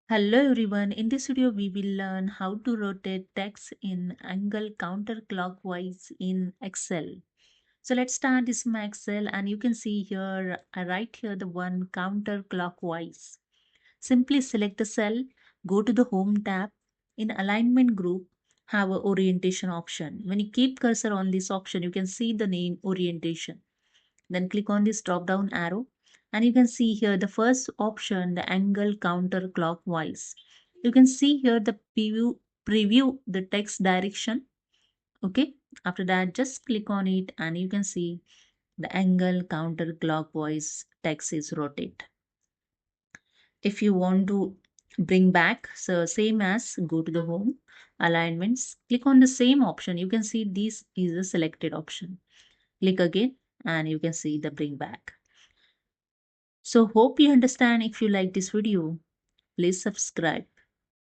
Hello everyone, in this video we will learn how to rotate text in angle counterclockwise in Excel. So let's start this in my Excel and you can see here, I write here the one counterclockwise. Simply select the cell, go to the home tab, in alignment group have a orientation option. When you keep cursor on this option, you can see the name orientation. Then click on this drop down arrow and you can see here the first option, the angle counterclockwise. You can see here the preview the text direction. Okay. After that, just click on it and you can see the angle counterclockwise text is rotate. If you want to bring back, so same as go to the home alignments, click on the same option. You can see this is a selected option. Click again and you can see the bring back. So hope you understand. If you like this video, please subscribe.